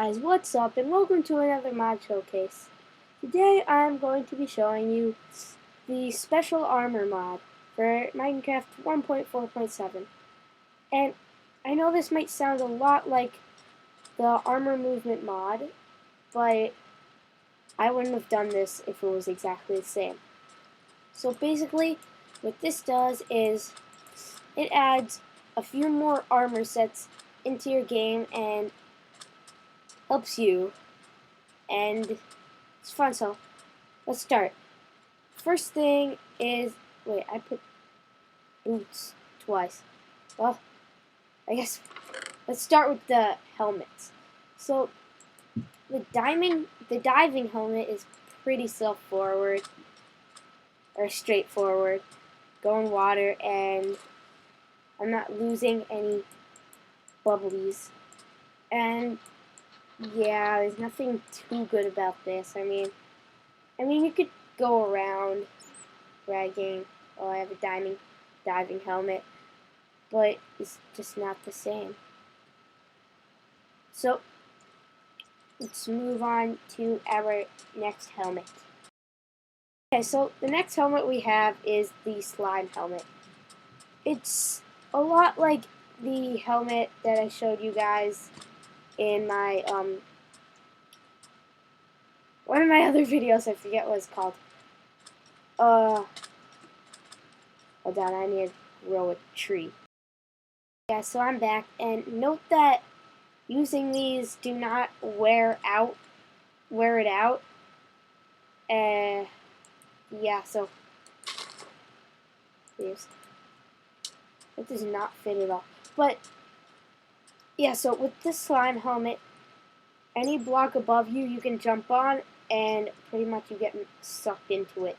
guys, what's up, and welcome to another mod showcase. Today I'm going to be showing you the special armor mod for Minecraft 1.4.7. And I know this might sound a lot like the armor movement mod, but I wouldn't have done this if it was exactly the same. So basically, what this does is it adds a few more armor sets into your game and helps you, and it's fun. So let's start. First thing is, wait, I put boots twice. Well, I guess let's start with the helmets. So the diving helmet is pretty straightforward. Go in water, and I'm not losing any bubblies. And yeah, there's nothing too good about this. I mean, you could go around bragging, "Oh, I have a diving helmet," but it's just not the same. So let's move on to our next helmet. Okay, so the next helmet we have is the slime helmet. It's a lot like the helmet that I showed you guys in my one of my other videos. I forget what it's called. Hold on, I need to grow a tree. Yeah, so I'm back, and note that using these do not wear it out. Yeah, so please. It does not fit at all. But yeah, so with this slime helmet, any block above you, you can jump on, and pretty much you get sucked into it.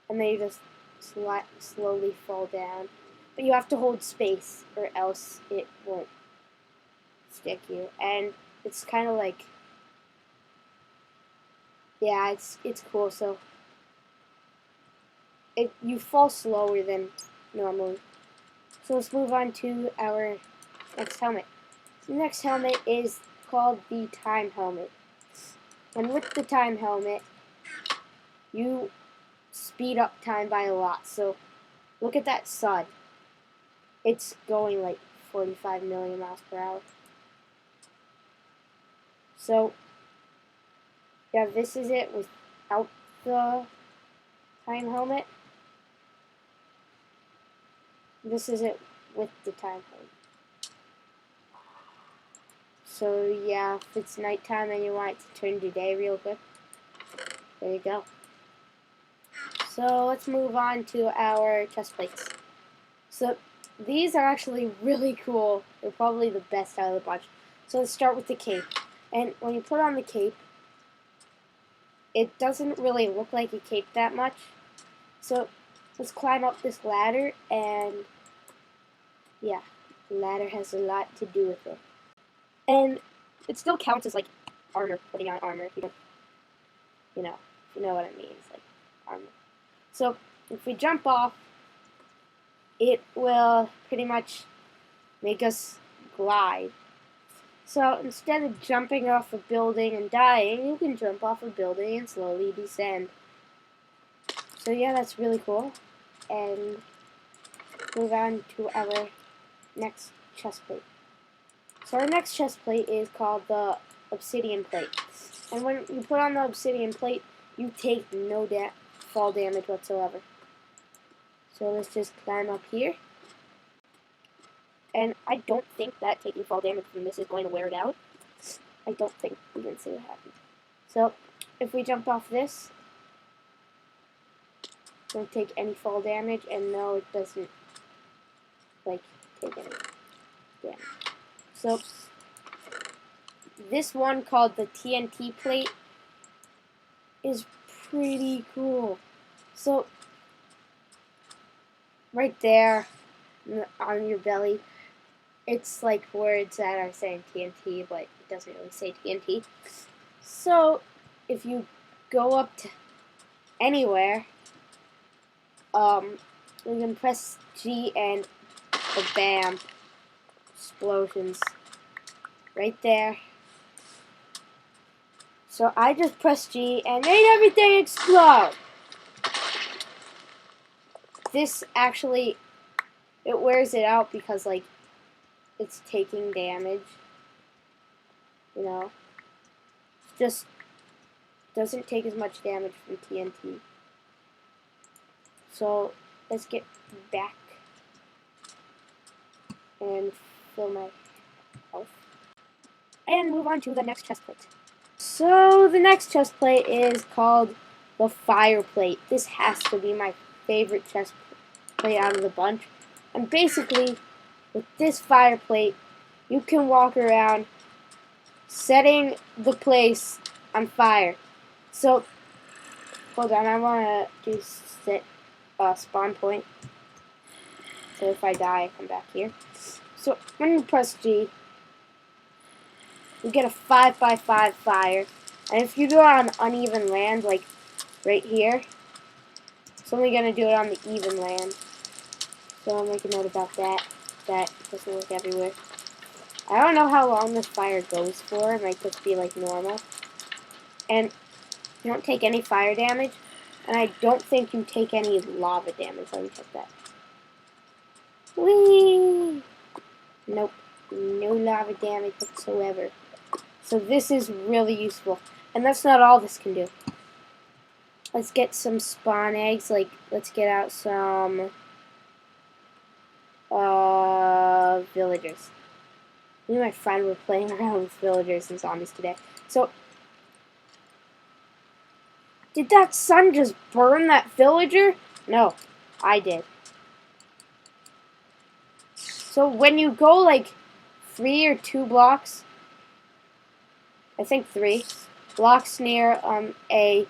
And then you just slowly fall down. But you have to hold space, or else it won't stick you. And it's kind of like, yeah, it's cool. So you fall slower than normally. So let's move on to our next helmet. The next helmet is called the time helmet. And with the time helmet, you speed up time by a lot. So look at that sun. It's going like 45 million miles per hour. So yeah, this is it without the time helmet. This is it with the time helmet. So yeah, if it's nighttime and you want it to turn to day real quick, there you go. So let's move on to our chest plates. So these are actually really cool. They're probably the best out of the bunch. So let's start with the cape. And when you put on the cape, it doesn't really look like a cape that much. So let's climb up this ladder, and yeah, the ladder has a lot to do with it. And it still counts as like armor, putting on armor, if you don't, you know what I mean. It's like armor. So if we jump off, it will pretty much make us glide. So instead of jumping off a building and dying, you can jump off a building and slowly descend. So yeah, that's really cool. And move on to our next chest plate. So our next chest plate is called the obsidian plate. And when you put on the obsidian plate, you take no fall damage whatsoever. So let's just climb up here. And I don't think that taking fall damage from this is going to wear it out. I don't think. We can see what happens. So if we jump off this, don't take any fall damage, and no, it doesn't like take any damage. So this one called the TNT plate is pretty cool. So right there on your belly, it's like words that are saying TNT, but it doesn't really say TNT. So if you go up to anywhere, you can press G and bam, explosions right there. So I just pressed G and made everything explode. This actually, it wears it out because like it's taking damage. You know, just doesn't take as much damage from TNT. So let's get back and fill my health. And move on to the next chest plate. So the next chest plate is called the fire plate. This has to be my favorite chest plate out of the bunch. And basically, with this fire plate, you can walk around setting the place on fire. So, hold on, I want to do set spawn point. So if I die, I come back here. So when you press G, you get a 5x5 fire. And if you do it on uneven land, like right here, it's only going to do it on the even land. So I'll make a note about that. That doesn't work everywhere. I don't know how long this fire goes for. It might just be like normal. And you don't take any fire damage. And I don't think you take any lava damage. Let me check that. Whee! Nope. No lava damage whatsoever. So this is really useful. And that's not all this can do. Let's get some spawn eggs. Like, let's get out some villagers. Me and my friend were playing around with villagers and zombies today. So, did that sun just burn that villager? No, I did. So when you go like 3 or 2 blocks, I think 3 blocks near a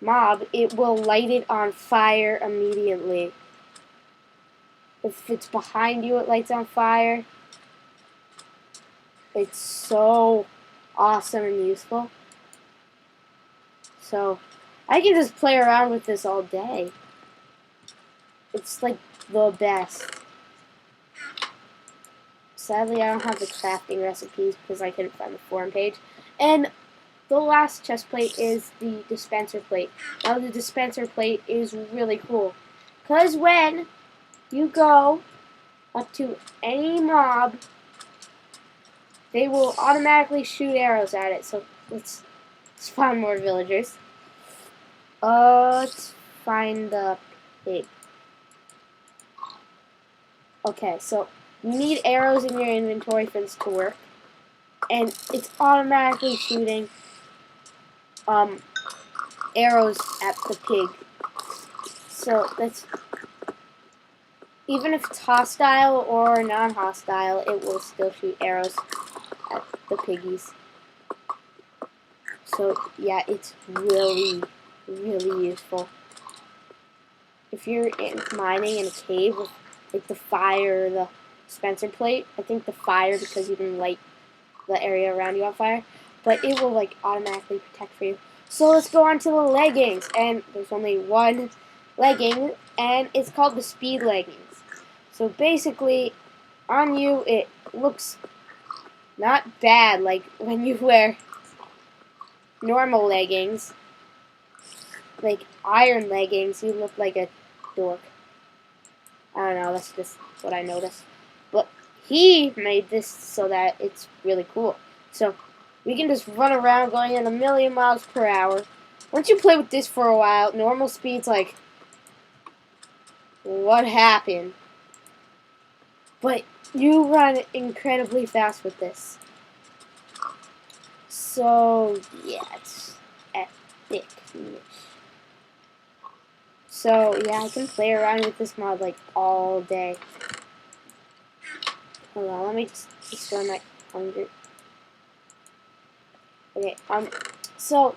mob, it will light it on fire immediately. If it's behind you, it lights on fire. It's so awesome and useful. So, I can just play around with this all day. It's like the best. Sadly, I don't have the crafting recipes because I couldn't find the forum page. And the last chest plate is the dispenser plate. Now, the dispenser plate is really cool. Because when you go up to any mob, they will automatically shoot arrows at it. So, let's spawn more villagers. Let's find the pig. Okay, so you need arrows in your inventory for this to work. And it's automatically shooting arrows at the pig. So that's, even if it's hostile or non-hostile, it will still shoot arrows at the piggies. So yeah, it's really, really useful. If you're mining in a cave with like the fire or the dispenser plate, I think the fire because you can light the area around you on fire, but it will like automatically protect for you. So let's go on to the leggings, and there's only one legging, and it's called the speed leggings. So basically, on you it looks not bad like when you wear normal leggings, like iron leggings, you look like a dork. I don't know, that's just what I noticed. But he made this so that it's really cool. So we can just run around going at 1,000,000 miles per hour. Once you play with this for a while, normal speed's like, what happened? But you run incredibly fast with this. So yeah, it's epic. So yeah, I can play around with this mod like all day. Hold on, let me just destroy my hunger. Okay, so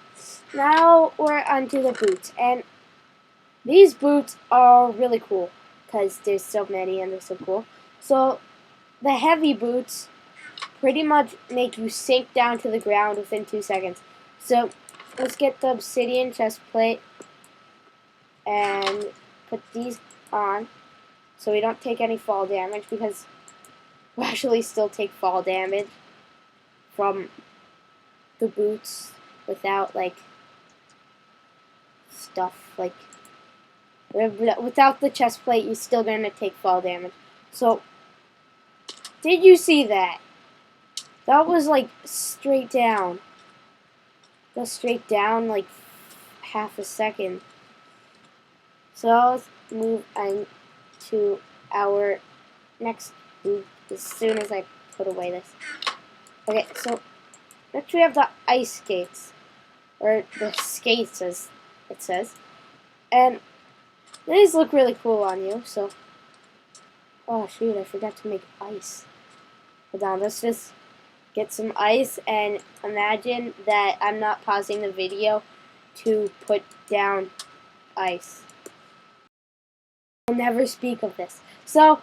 now we're onto the boots, and these boots are really cool because there's so many and they're so cool. So the heavy boots pretty much make you sink down to the ground within 2 seconds. So let's get the obsidian chest plate and put these on so we don't take any fall damage, because we actually still take fall damage from the boots without like stuff like without the chest plate, you're still gonna take fall damage. So, did you see that? That was like straight down. Go straight down like half a second. So let's move on to our next boot as soon as I put away this. Okay, so next we have the ice skates, or the skates as it says, and these look really cool on you. So, oh shoot, I forgot to make ice. Hold on, let's just get some ice and imagine that I'm not pausing the video to put down ice. I'll never speak of this. So,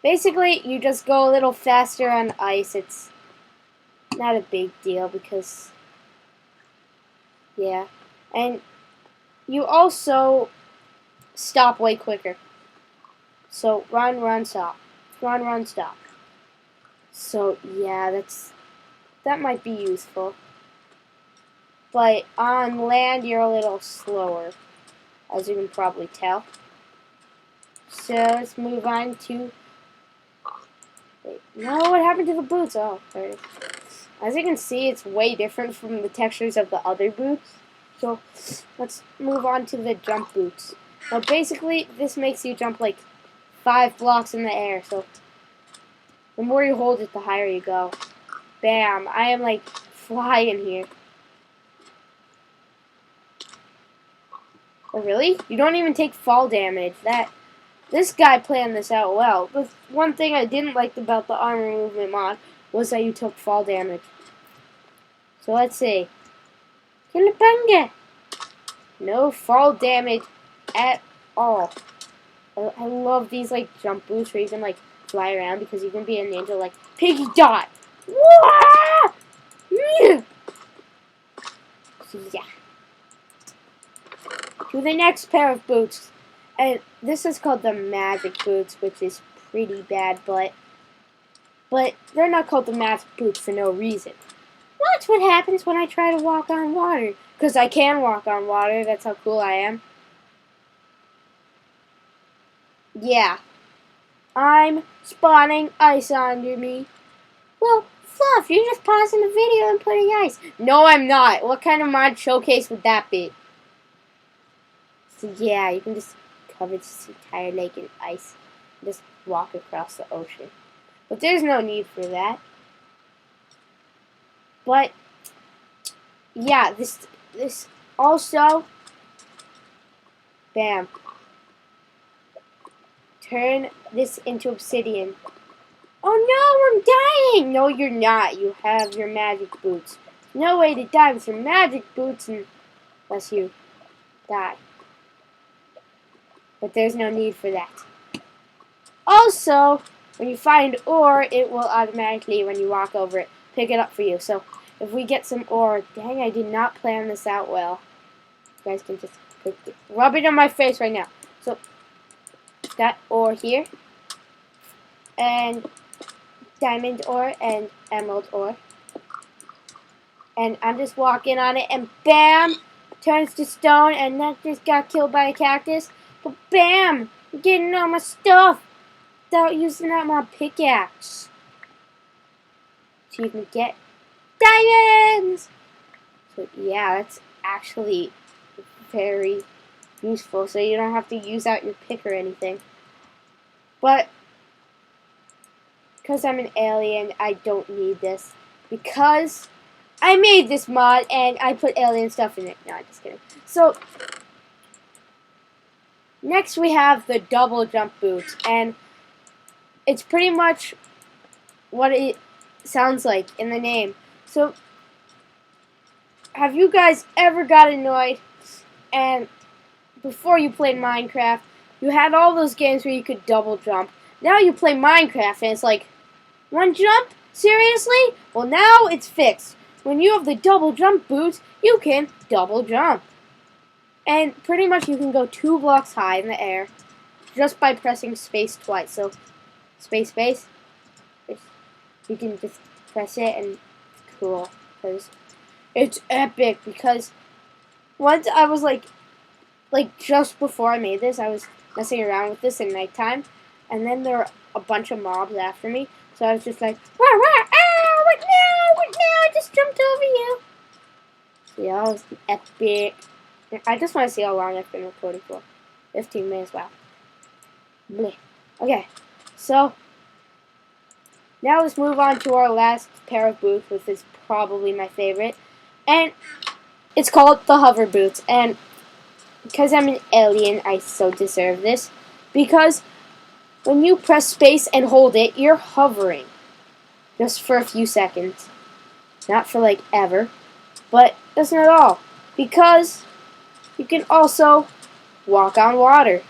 basically, you just go a little faster on ice. It's not a big deal because, yeah. And you also stop way quicker. So, run, run, stop. Run, run, stop. So, yeah, that might be useful. But on land, you're a little slower, as you can probably tell. So let's move on to. Wait, no, what happened to the boots? Oh, there it is. As you can see, it's way different from the textures of the other boots. So let's move on to the jump boots. Now, basically, this makes you jump like 5 blocks in the air. So the more you hold it, the higher you go. Bam! I am like flying here. Oh, really? You don't even take fall damage. This guy planned this out well. The one thing I didn't like about the armor movement mod was that you took fall damage. So let's see. Kilapanga! No fall damage at all. I love these like jump boosts where you can like fly around because you can be a ninja like Piggy Dot. Wah! Yeah. So yeah. To the next pair of boots. And this is called the magic boots, which is pretty bad, but they're not called the magic boots for no reason. Watch what happens when I try to walk on water. Because I can walk on water, that's how cool I am. Yeah. I'm spawning ice under me. Well, Fluff, you're just pausing the video and putting ice. No, I'm not. What kind of mod showcase would that be? So yeah, you can just cover this entire lake in ice and just walk across the ocean. But there's no need for that. But yeah, this also, bam, turn this into obsidian. Oh no, I'm dying! No, you're not. You have your magic boots. No way to die with your magic boots unless you die. But there's no need for that. Also, when you find ore, it will automatically, when you walk over it, pick it up for you. So, if we get some ore, dang, I did not plan this out well. You guys can just rub it on my face right now. So, got ore here, and diamond ore, and emerald ore. And I'm just walking on it, and bam! Turns to stone, and that just got killed by a cactus. But bam! I'm getting all my stuff without using out my pickaxe. So you can get diamonds! So yeah, that's actually very useful. So you don't have to use out your pick or anything. But because I'm an alien, I don't need this. Because I made this mod and I put alien stuff in it. No, I'm just kidding. So next we have the double jump boots, and it's pretty much what it sounds like in the name. So have you guys ever got annoyed and before you played Minecraft, you had all those games where you could double jump. Now you play Minecraft and it's like, one jump? Seriously? Well, now it's fixed. When you have the double jump boots, you can double jump. And pretty much you can go 2 blocks high in the air just by pressing space twice. So, space, you can just press it and it's cool. Because It's epic because once I was like just before I made this, I was messing around with this at nighttime, and then there were a bunch of mobs after me. So I was just like, wah, wah, ah, what now? What now? I just jumped over you. So yeah, that was epic. I just want to see how long I've been recording for. 15 minutes, wow. Bleh. Okay, so now let's move on to our last pair of boots, which is probably my favorite. And it's called the hover boots. And because I'm an alien, I so deserve this. Because when you press space and hold it, you're hovering. Just for a few seconds. Not for like ever. But that's not all. Because you can also walk on water.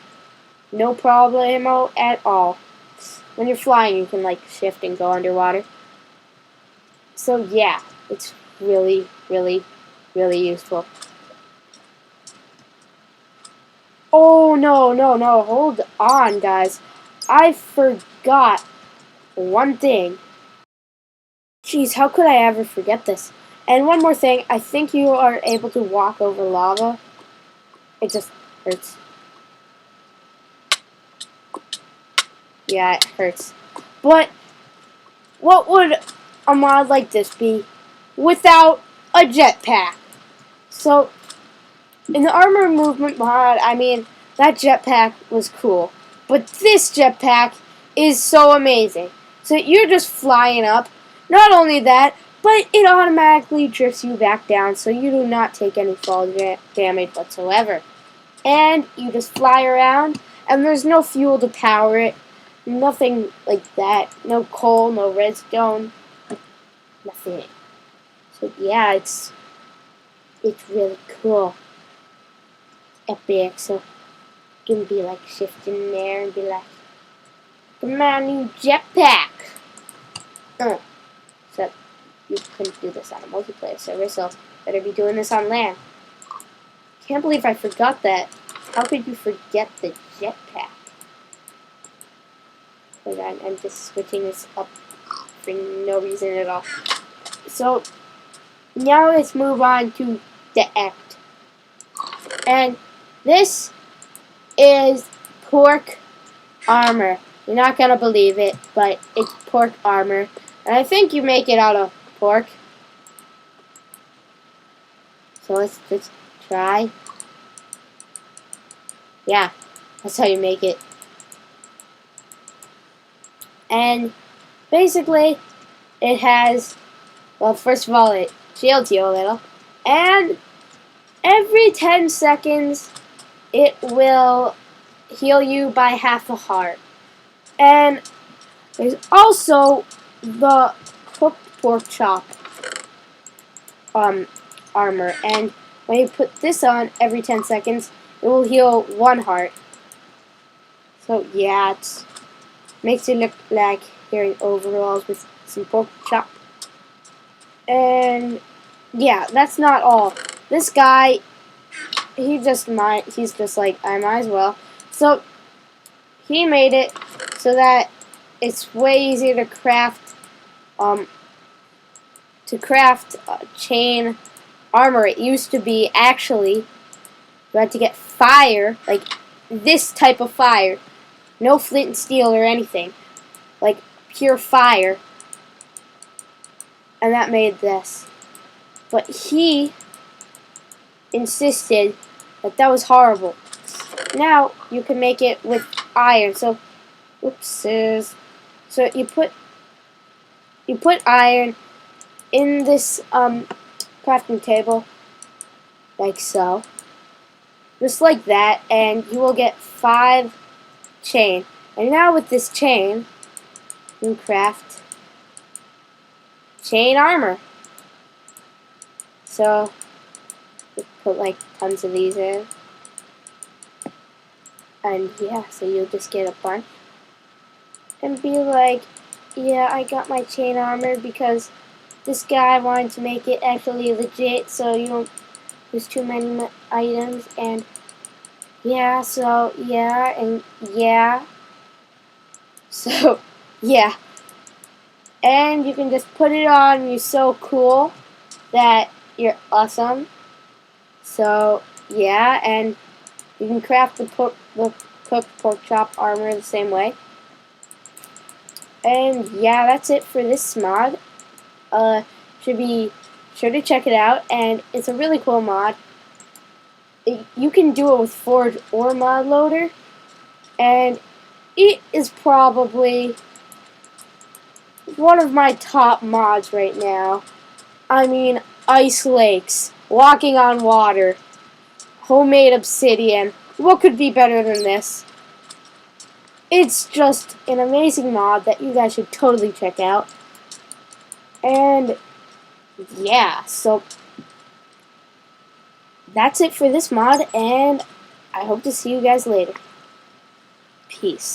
No problemo at all. When you're flying, you can like shift and go underwater. So yeah, it's really, really, really useful. Oh, no, hold on, guys. I forgot one thing. Jeez, how could I ever forget this? And one more thing, I think you are able to walk over lava. It just hurts. Yeah, it hurts. But what would a mod like this be without a jetpack? So, in the armor movement mod, I mean, that jetpack was cool. But this jetpack is so amazing. So you're just flying up. Not only that, but it automatically drifts you back down so you do not take any fall damage whatsoever. And you just fly around, and there's no fuel to power it. Nothing like that. No coal, no redstone. Nothing. So yeah, it's really cool. Epic. So you can be like shifting there and be like, come on, you jetpack. So you couldn't do this on a multiplayer server, so better be doing this on LAN. Can't believe I forgot that. How could you forget the jetpack? Hold on, I'm just switching this up for no reason at all. So now let's move on to the act. And this is pork armor. You're not gonna believe it, but it's pork armor. And I think you make it out of pork. So let's just try. Yeah, that's how you make it. And basically, it has, well, first of all, it shields you a little. And every 10 seconds, it will heal you by half a heart. And there's also the cooked pork chop armor. And when you put this on every 10 seconds, it will heal 1 heart. So yeah, it makes it look like you're in overalls with some pork chop. And yeah, that's not all. This guy, he's just like, I might as well. So he made it so that it's way easier to craft chain armor. It used to be actually you had to get fire, like this type of fire, no flint and steel or anything, like pure fire, and that made this. But he insisted that that was horrible. Now you can make it with iron. So, whoopsies. So you put iron in this crafting table, like so, just like that, and you will get 5 chain. And now with this chain, you can craft chain armor. So just put like tons of these in, and yeah, so you'll just get a bunch and be like, yeah, I got my chain armor because this guy wanted to make it actually legit, so you don't use too many items. And yeah, so yeah, and yeah, so and you can just put it on, and you're so cool that you're awesome. So, yeah, and you can craft the cooked pork chop armor the same way. And yeah, that's it for this mod. Should be sure to check it out, and it's a really cool mod. You can do it with Forge or Mod Loader, and it is probably one of my top mods right now. I mean, ice lakes, walking on water, homemade obsidian. What could be better than this? It's just an amazing mod that you guys should totally check out. And yeah, so that's it for this mod, and I hope to see you guys later. Peace.